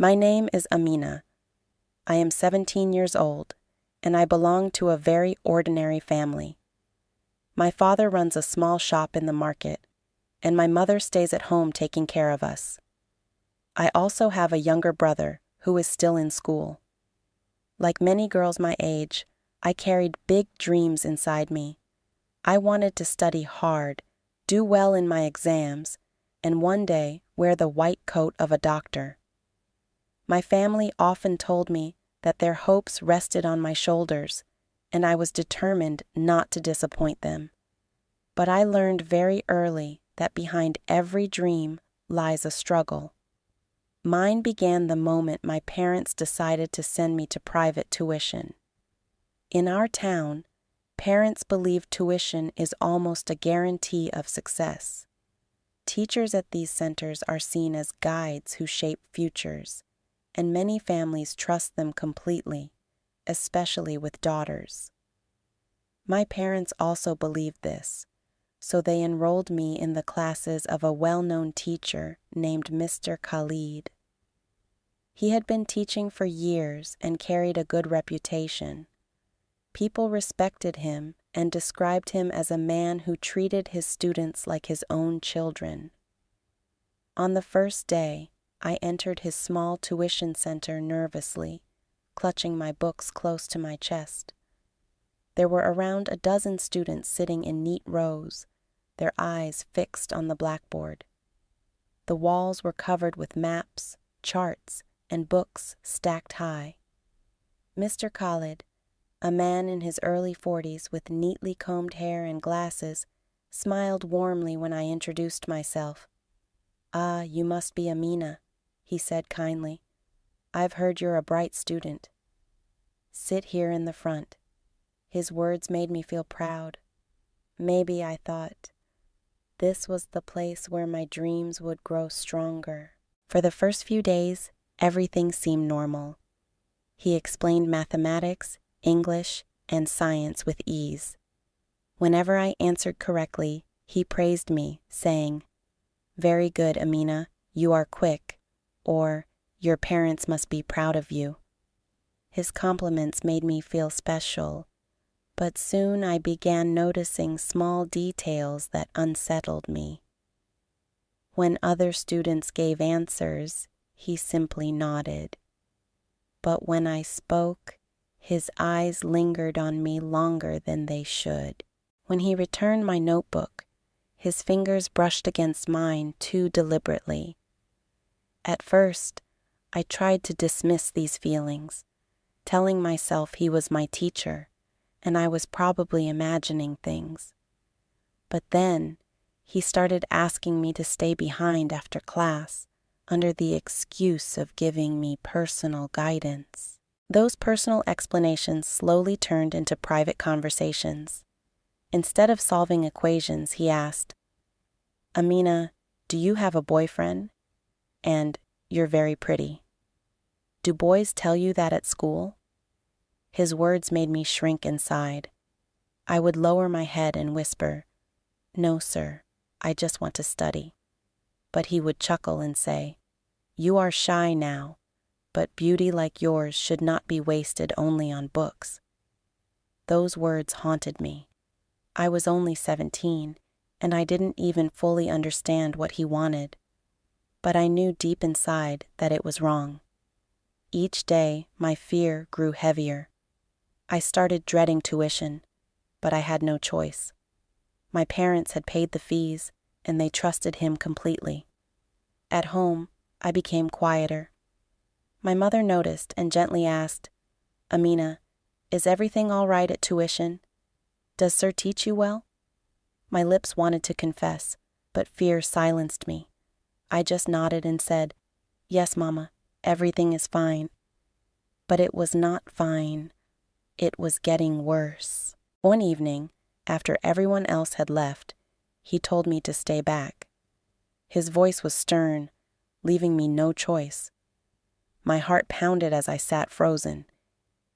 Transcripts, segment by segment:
My name is Amina. I am 17 years old, and I belong to a very ordinary family. My father runs a small shop in the market, and my mother stays at home taking care of us. I also have a younger brother who is still in school. Like many girls my age, I carried big dreams inside me. I wanted to study hard, do well in my exams, and one day wear the white coat of a doctor. My family often told me that their hopes rested on my shoulders, and I was determined not to disappoint them. But I learned very early that behind every dream lies a struggle. Mine began the moment my parents decided to send me to private tuition. In our town, parents believe tuition is almost a guarantee of success. Teachers at these centers are seen as guides who shape futures, and many families trust them completely, especially with daughters. My parents also believed this, so they enrolled me in the classes of a well-known teacher named Mr. Khalid. He had been teaching for years and carried a good reputation. People respected him and described him as a man who treated his students like his own children. On the first day, I entered his small tuition center nervously, clutching my books close to my chest. There were around a dozen students sitting in neat rows, their eyes fixed on the blackboard. The walls were covered with maps, charts, and books stacked high. Mr. Khalid, a man in his early 40s with neatly combed hair and glasses, smiled warmly when I introduced myself. "Ah, you must be Amina," he said kindly. "I've heard you're a bright student. Sit here in the front." His words made me feel proud. Maybe, I thought, this was the place where my dreams would grow stronger. For the first few days, everything seemed normal. He explained mathematics, English, and science with ease. Whenever I answered correctly, he praised me, saying, "Very good, Amina, you are quick," or "Your parents must be proud of you." His compliments made me feel special, but soon I began noticing small details that unsettled me. When other students gave answers, he simply nodded. But when I spoke, his eyes lingered on me longer than they should. When he returned my notebook, his fingers brushed against mine too deliberately. At first, I tried to dismiss these feelings, telling myself he was my teacher, and I was probably imagining things. But then, he started asking me to stay behind after class, under the excuse of giving me personal guidance. Those personal explanations slowly turned into private conversations. Instead of solving equations, he asked, "Amina, do you have a boyfriend? And you're very pretty. Do boys tell you that at school?" His words made me shrink inside. I would lower my head and whisper, "No, sir, I just want to study." But he would chuckle and say, "You are shy now, but beauty like yours should not be wasted only on books." Those words haunted me. I was only 17, and I didn't even fully understand what he wanted. But I knew deep inside that it was wrong. Each day, my fear grew heavier. I started dreading tuition, but I had no choice. My parents had paid the fees, and they trusted him completely. At home, I became quieter. My mother noticed and gently asked, "Amina, is everything all right at tuition? Does sir teach you well?" My lips wanted to confess, but fear silenced me. I just nodded and said, "Yes, Mama, everything is fine." But it was not fine. It was getting worse. One evening, after everyone else had left, he told me to stay back. His voice was stern, leaving me no choice. My heart pounded as I sat frozen.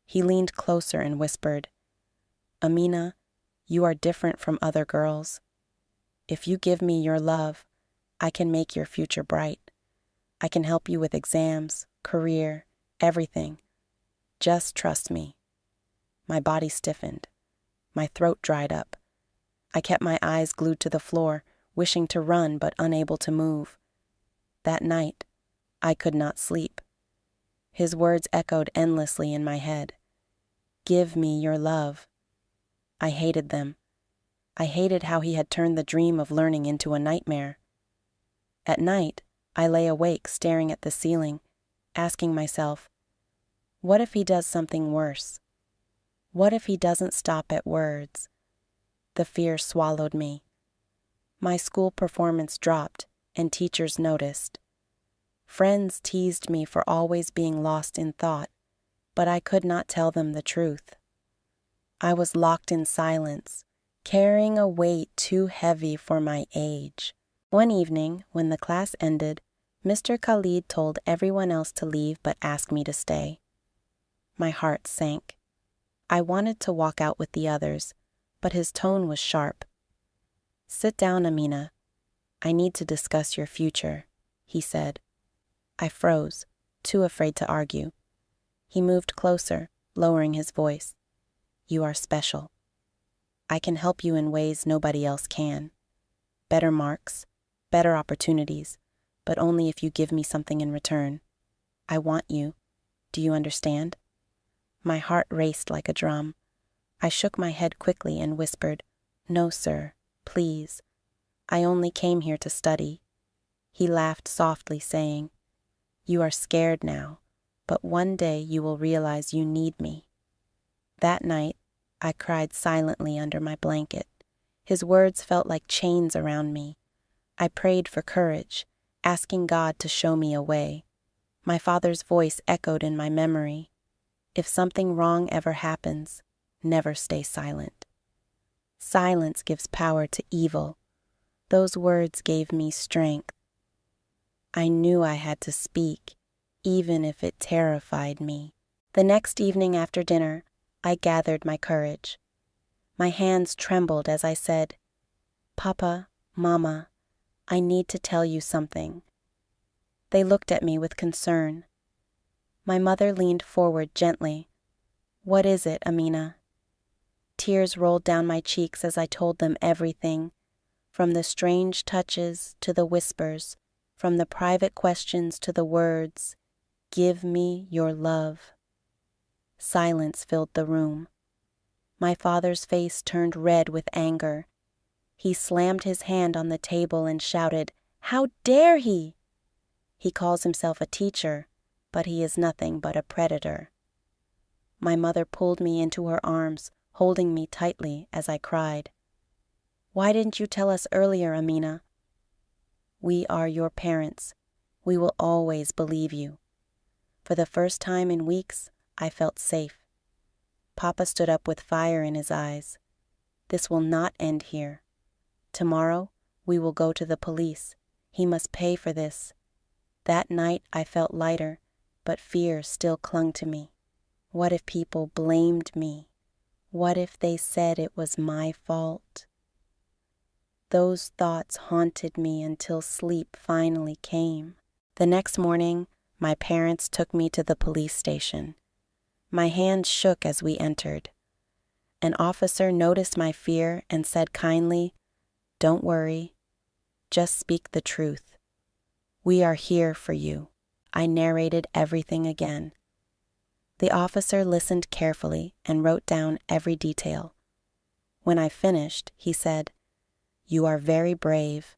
He leaned closer and whispered, "Amina, you are different from other girls. If you give me your love, I can make your future bright. I can help you with exams, career, everything. Just trust me. My body stiffened. My throat dried up. I kept my eyes glued to the floor, wishing to run but unable to move. That night, I could not sleep. His words echoed endlessly in my head. Give me your love. I hated them. I hated how he had turned the dream of learning into a nightmare. At night, I lay awake staring at the ceiling, asking myself, what if he does something worse? What if he doesn't stop at words? The fear swallowed me. My school performance dropped, and teachers noticed. Friends teased me for always being lost in thought, but I could not tell them the truth. I was locked in silence, carrying a weight too heavy for my age. One evening, when the class ended, Mr. Khalid told everyone else to leave but asked me to stay. My heart sank. I wanted to walk out with the others, but his tone was sharp. Sit down, Amina. I need to discuss your future, he said. I froze, too afraid to argue. He moved closer, lowering his voice. You are special. I can help you in ways nobody else can. Better marks, better opportunities, but only if you give me something in return. I want you. Do you understand? My heart raced like a drum. I shook my head quickly and whispered, No, sir, please. I only came here to study. He laughed softly, saying, You are scared now, but one day you will realize you need me. That night, I cried silently under my blanket. His words felt like chains around me. I prayed for courage, asking God to show me a way. My father's voice echoed in my memory. If something wrong ever happens, never stay silent. Silence gives power to evil. Those words gave me strength. I knew I had to speak, even if it terrified me. The next evening after dinner, I gathered my courage. My hands trembled as I said, Papa, Mama, I need to tell you something. They looked at me with concern. My mother leaned forward gently. What is it, Amina? Tears rolled down my cheeks as I told them everything, from the strange touches to the whispers, from the private questions to the words, Give me your love. Silence filled the room. My father's face turned red with anger. He slammed his hand on the table and shouted, How dare he? He calls himself a teacher, but he is nothing but a predator. My mother pulled me into her arms, holding me tightly as I cried. Why didn't you tell us earlier, Amina? We are your parents. We will always believe you. For the first time in weeks, I felt safe. Papa stood up with fire in his eyes. This will not end here. Tomorrow, we will go to the police. He must pay for this. That night, I felt lighter, but fear still clung to me. What if people blamed me? What if they said it was my fault? Those thoughts haunted me until sleep finally came. The next morning, my parents took me to the police station. My hands shook as we entered. An officer noticed my fear and said kindly, Don't worry, just speak the truth. We are here for you. I narrated everything again. The officer listened carefully and wrote down every detail. When I finished, he said, You are very brave.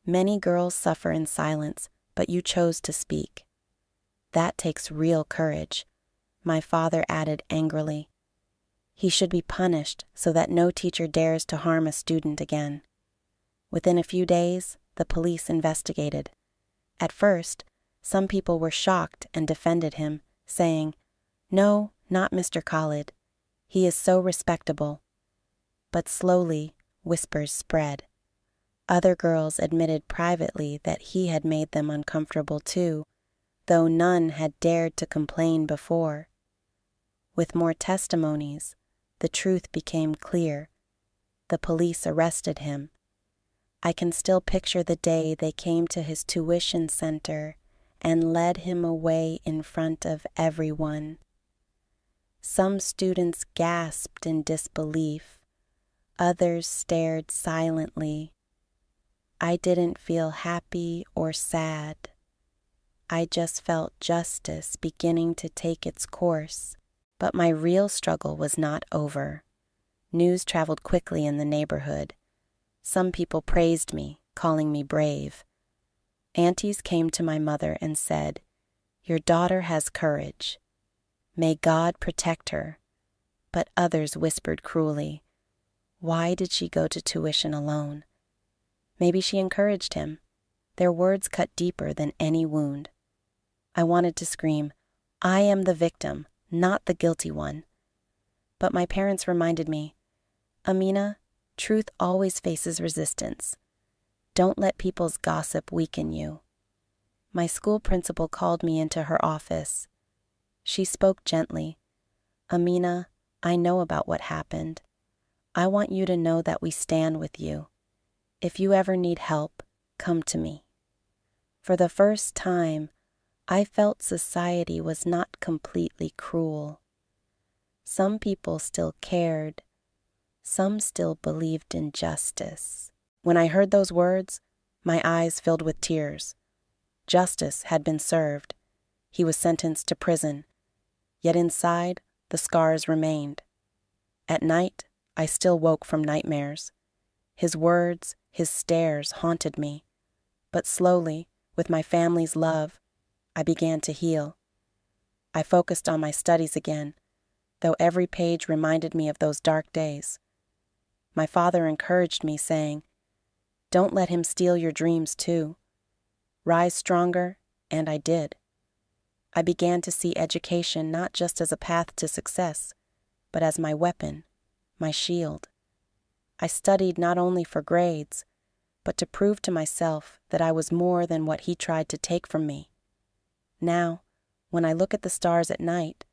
Many girls suffer in silence, but you chose to speak. That takes real courage, my father added angrily. He should be punished so that no teacher dares to harm a student again. Within a few days, the police investigated. At first, some people were shocked and defended him, saying, No, not Mr. Khalid. He is so respectable. But slowly, whispers spread. Other girls admitted privately that he had made them uncomfortable too, though none had dared to complain before. With more testimonies, the truth became clear. The police arrested him. I can still picture the day they came to his tuition center and led him away in front of everyone. Some students gasped in disbelief. Others stared silently. I didn't feel happy or sad. I just felt justice beginning to take its course. But my real struggle was not over. News traveled quickly in the neighborhood. Some people praised me, calling me brave. Aunties came to my mother and said, "Your daughter has courage. May God protect her." But others whispered cruelly, "Why did she go to tuition alone?" Maybe she encouraged him. Their words cut deeper than any wound. I wanted to scream, "I am the victim, not the guilty one." But my parents reminded me, "Amina, truth always faces resistance. Don't let people's gossip weaken you." My school principal called me into her office. She spoke gently. "Amina, I know about what happened. I want you to know that we stand with you. If you ever need help, come to me." For the first time, I felt society was not completely cruel. Some people still cared. Some still believed in justice. When I heard those words, my eyes filled with tears. Justice had been served. He was sentenced to prison. Yet inside, the scars remained. At night, I still woke from nightmares. His words, his stares haunted me. But slowly, with my family's love, I began to heal. I focused on my studies again, though every page reminded me of those dark days. My father encouraged me, saying, "Don't let him steal your dreams too. Rise stronger," and I did. I began to see education not just as a path to success, but as my weapon, my shield. I studied not only for grades, but to prove to myself that I was more than what he tried to take from me. Now, when I look at the stars at night,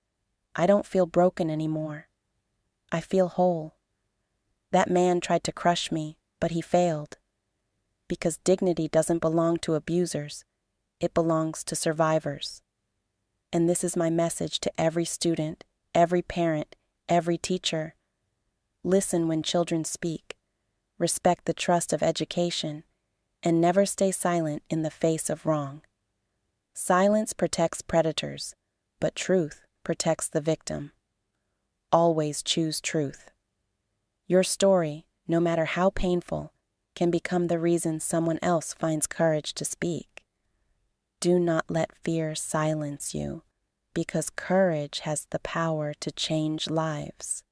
I don't feel broken anymore. I feel whole. That man tried to crush me, but he failed. Because dignity doesn't belong to abusers, it belongs to survivors. And this is my message to every student, every parent, every teacher. Listen when children speak. Respect the trust of education, and never stay silent in the face of wrong. Silence protects predators, but truth protects the victim. Always choose truth. Your story, no matter how painful, can become the reason someone else finds courage to speak. Do not let fear silence you, because courage has the power to change lives.